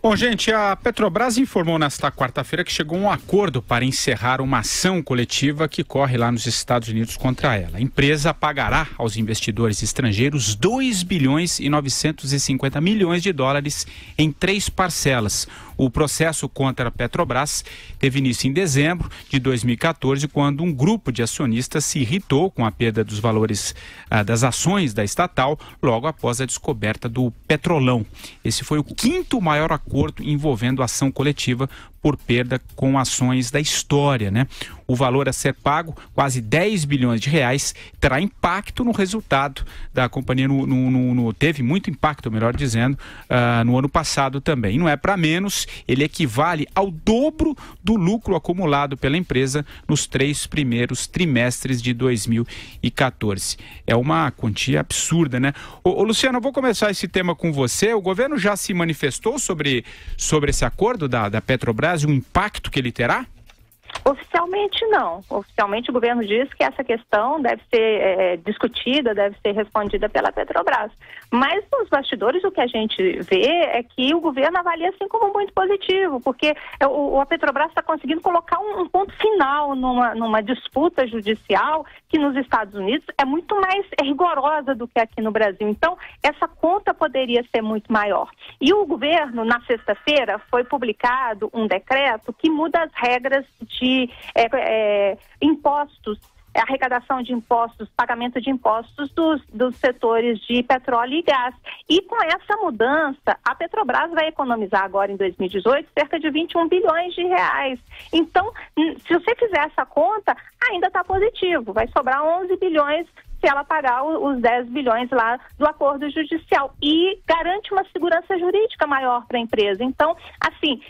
Bom, gente, a Petrobras informou nesta quarta-feira que chegou a um acordo para encerrar uma ação coletiva que corre lá nos Estados Unidos contra ela. A empresa pagará aos investidores estrangeiros 2 bilhões e 950 milhões de dólares em 3 parcelas. O processo contra a Petrobras teve início em dezembro de 2014, quando um grupo de acionistas se irritou com a perda dos valores das ações da estatal logo após a descoberta do Petrolão. Esse foi o 5º maior acordo envolvendo ação coletiva por perda com ações da história, né? O valor a ser pago, quase 10 bilhões de reais, terá impacto no resultado da companhia, teve muito impacto, melhor dizendo, no ano passado também. E não é para menos, ele equivale ao dobro do lucro acumulado pela empresa nos 3 primeiros trimestres de 2014. É uma quantia absurda, né? Ô Luciano, eu vou começar esse tema com você. O governo já se manifestou sobre esse acordo da Petrobras e o impacto que ele terá? Oficialmente não. Oficialmente o governo diz que essa questão deve ser discutida, deve ser respondida pela Petrobras. Mas nos bastidores o que a gente vê é que o governo avalia assim como muito positivo, porque a Petrobras está conseguindo colocar um ponto final numa disputa judicial que nos Estados Unidos é muito mais rigorosa do que aqui no Brasil. Então, essa conta poderia ser muito maior. E o governo, na sexta-feira, foi publicado um decreto que muda as regras de impostos, arrecadação de impostos, pagamento de impostos dos setores de petróleo e gás. E com essa mudança, a Petrobras vai economizar agora em 2018 cerca de 21 bilhões de reais. Então, se você fizer essa conta, ainda está positivo, vai sobrar 11 bilhões se ela pagar os 10 bilhões lá do acordo judicial e garante uma segurança jurídica maior para a empresa. Então, assim,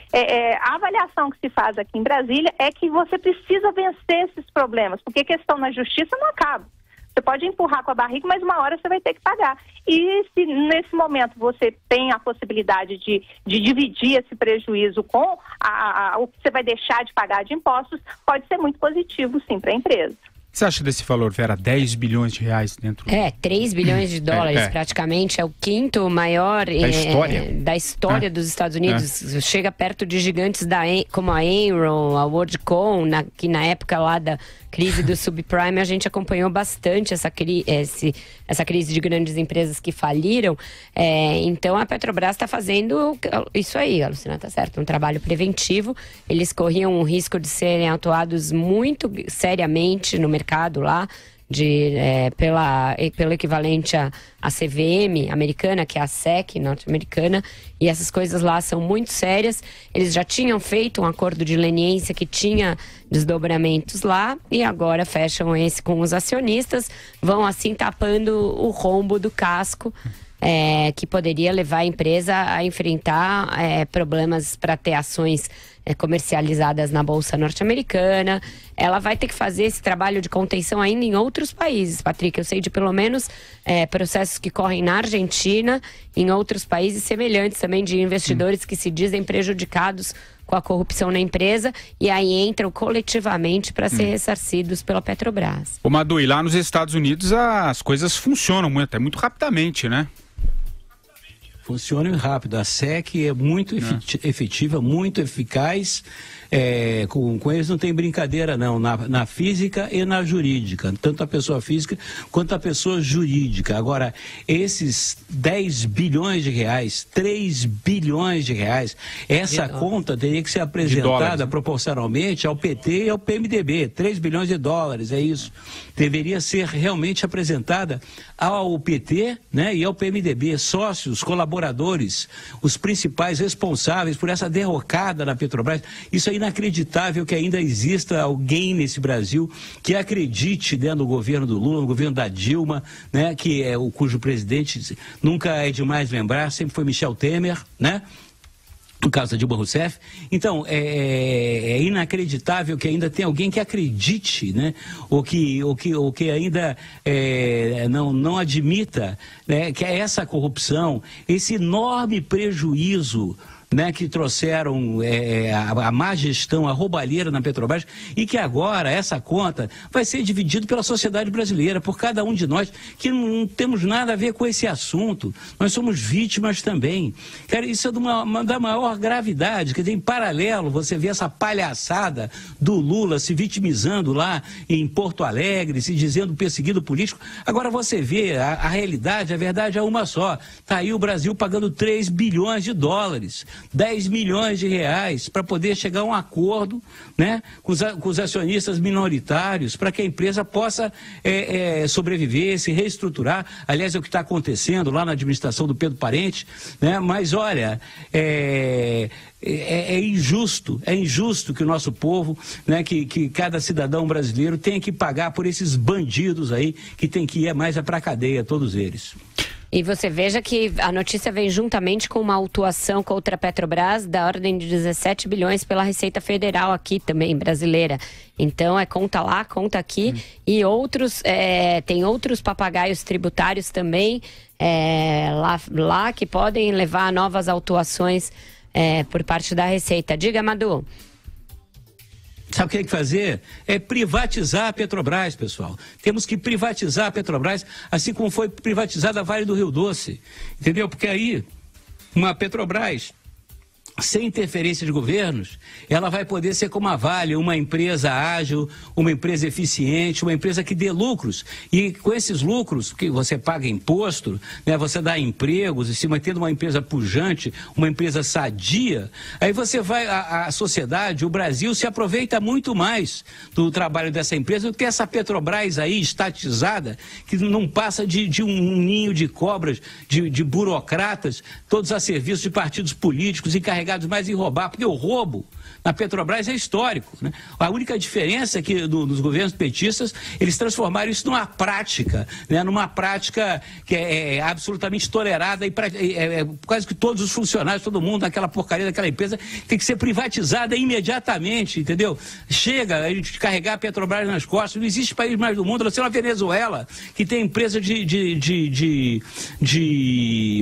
a avaliação que se faz aqui em Brasília é que você precisa vencer esses problemas, porque a questão na justiça não acaba. Você pode empurrar com a barriga, mas uma hora você vai ter que pagar. E se nesse momento você tem a possibilidade de dividir esse prejuízo com o que você vai deixar de pagar de impostos, pode ser muito positivo, sim, para a empresa. O que você acha desse valor, Vera? 10 bilhões de reais dentro... 3 bilhões de dólares praticamente, é o 5º maior da história dos Estados Unidos. Chega perto de gigantes como a Enron, a WorldCom, que na época lá da crise do subprime a gente acompanhou bastante essa crise de grandes empresas que faliram. Então a Petrobras está fazendo isso aí, a Luciana está certo, um trabalho preventivo. Eles corriam o risco de serem atuados muito seriamente no mercado lá, pelo equivalente à CVM americana, que é a SEC norte-americana, e essas coisas lá são muito sérias. Eles já tinham feito um acordo de leniência que tinha desdobramentos lá, e agora fecham esse com os acionistas, vão assim tapando o rombo do casco, que poderia levar a empresa a enfrentar problemas para ter ações comercializadas na Bolsa norte-americana. Ela vai ter que fazer esse trabalho de contenção ainda em outros países, Patrick. Eu sei de pelo menos processos que correm na Argentina, em outros países semelhantes também, de investidores que se dizem prejudicados com a corrupção na empresa e aí entram coletivamente para ser ressarcidos pela Petrobras. Ô Madu, e lá nos Estados Unidos as coisas funcionam muito rapidamente, né? Funciona rápido. A SEC é muito efetiva, muito eficaz. Com eles não tem brincadeira não, na física e na jurídica, tanto a pessoa física quanto a pessoa jurídica. Agora, esses 10 bilhões de reais, 3 bilhões de reais, essa conta teria que ser apresentada proporcionalmente ao PT e ao PMDB, 3 bilhões de dólares, é isso. Deveria ser realmente apresentada ao PT, né, e ao PMDB, sócios, colaboradores, os principais responsáveis por essa derrocada na Petrobras. Isso é inacreditável que ainda exista alguém nesse Brasil que acredite, né, no governo do Lula, no governo da Dilma, né, que é cujo presidente nunca é demais lembrar, sempre foi Michel Temer, né? No caso da Dilma Rousseff. Então, é inacreditável que ainda tem alguém que acredite, né? Ou que ainda não admita, né, que essa corrupção, esse enorme prejuízo né, que trouxeram a má gestão, a roubalheira na Petrobras, e que agora essa conta vai ser dividida pela sociedade brasileira, por cada um de nós, que não temos nada a ver com esse assunto. Nós somos vítimas também. Cara, isso é da maior gravidade, que tem em paralelo, você vê essa palhaçada do Lula se vitimizando lá em Porto Alegre, se dizendo perseguido político. Agora você vê a realidade, a verdade é uma só. Está aí o Brasil pagando 3 bilhões de dólares, 10 milhões de reais, para poder chegar a um acordo, né, com os acionistas minoritários, para que a empresa possa sobreviver, se reestruturar. Aliás, é o que está acontecendo lá na administração do Pedro Parente, né? Mas olha, é injusto que o nosso povo, né, que cada cidadão brasileiro tenha que pagar por esses bandidos aí, que tem que ir mais para a cadeia, todos eles. E você veja que a notícia vem juntamente com uma autuação contra a Petrobras da ordem de 17 bilhões pela Receita Federal aqui também, brasileira. Então, conta lá, conta aqui. E outros, tem outros papagaios tributários também lá que podem levar a novas autuações por parte da Receita. Diga, Madu. Sabe o que tem que fazer? É privatizar a Petrobras, pessoal. Temos que privatizar a Petrobras, assim como foi privatizada a Vale do Rio Doce. Entendeu? Porque aí, uma Petrobras sem interferência de governos, ela vai poder ser como a Vale, uma empresa ágil, uma empresa eficiente, uma empresa que dê lucros. E com esses lucros, que você paga imposto, né, você dá empregos, e se mantendo uma empresa pujante, uma empresa sadia, aí você vai, a sociedade, o Brasil se aproveita muito mais do trabalho dessa empresa do que essa Petrobras aí, estatizada, que não passa de um ninho de cobras, de burocratas, todos a serviço de partidos políticos encarregados mais em roubar, porque o roubo na Petrobras é histórico, né? A única diferença é que dos governos petistas, eles transformaram isso numa prática, né? Numa prática que é absolutamente tolerada e quase que todos os funcionários, todo mundo naquela porcaria daquela empresa tem que ser privatizada imediatamente, entendeu? Chega a gente carregar a Petrobras nas costas, não existe país mais do mundo, a não ser a Venezuela, que tem empresa de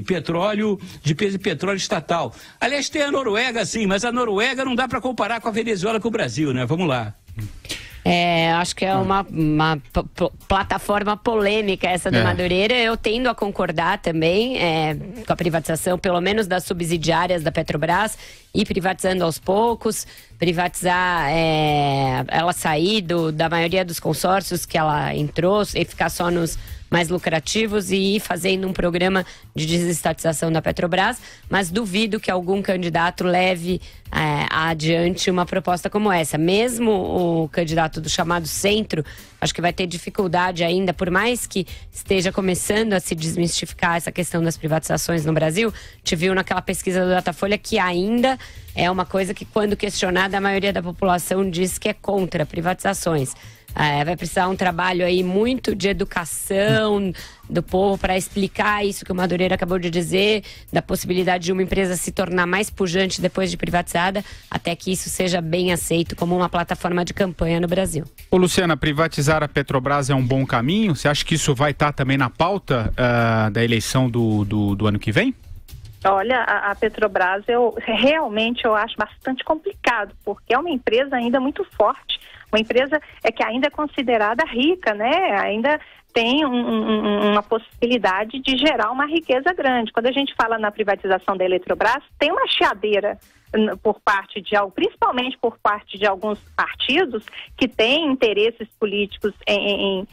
petróleo, de petróleo estatal. Aliás, tem a Noruega, sim, mas a Noruega não dá para comparar com a Venezuela, com o Brasil, né? Vamos lá. Acho que é uma plataforma polêmica essa do Madureira. Eu tendo a concordar também com a privatização, pelo menos das subsidiárias da Petrobras, e privatizando aos poucos, privatizar, ela sair da maioria dos consórcios que ela entrou e ficar só nos mais lucrativos e ir fazendo um programa de desestatização da Petrobras, mas duvido que algum candidato leve adiante uma proposta como essa. Mesmo o candidato do chamado centro, acho que vai ter dificuldade ainda, por mais que esteja começando a se desmistificar essa questão das privatizações no Brasil. Te viu naquela pesquisa do Datafolha que ainda é uma coisa que, quando questionada, a maioria da população diz que é contra privatizações. Vai precisar um trabalho aí muito de educação do povo para explicar isso que o Madureira acabou de dizer, da possibilidade de uma empresa se tornar mais pujante depois de privatizada, até que isso seja bem aceito como uma plataforma de campanha no Brasil. Ô Luciana, privatizar a Petrobras é um bom caminho? Você acha que isso vai estar também na pauta da eleição do ano que vem? Olha, a Petrobras eu acho bastante complicado, porque é uma empresa ainda muito forte. Uma empresa que ainda é considerada rica, né? Ainda tem uma possibilidade de gerar uma riqueza grande. Quando a gente fala na privatização da Eletrobras, tem uma chiadeira por parte principalmente por parte de alguns partidos que têm interesses políticos em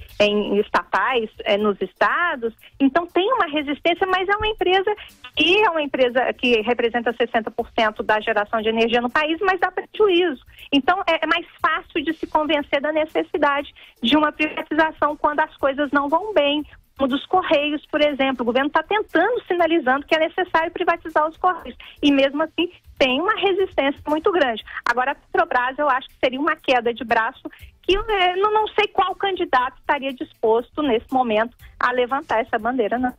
estatais, nos estados. Então tem uma resistência, mas é uma empresa que representa 60% da geração de energia no país, mas dá prejuízo. Então é mais fácil de se convencer da necessidade de uma privatização quando as coisas não vão bem. Como dos Correios, por exemplo, o governo está sinalizando que é necessário privatizar os Correios. E mesmo assim tem uma resistência muito grande. Agora, a Petrobras, eu acho que seria uma queda de braço que não sei qual candidato estaria disposto, nesse momento, a levantar essa bandeira, não.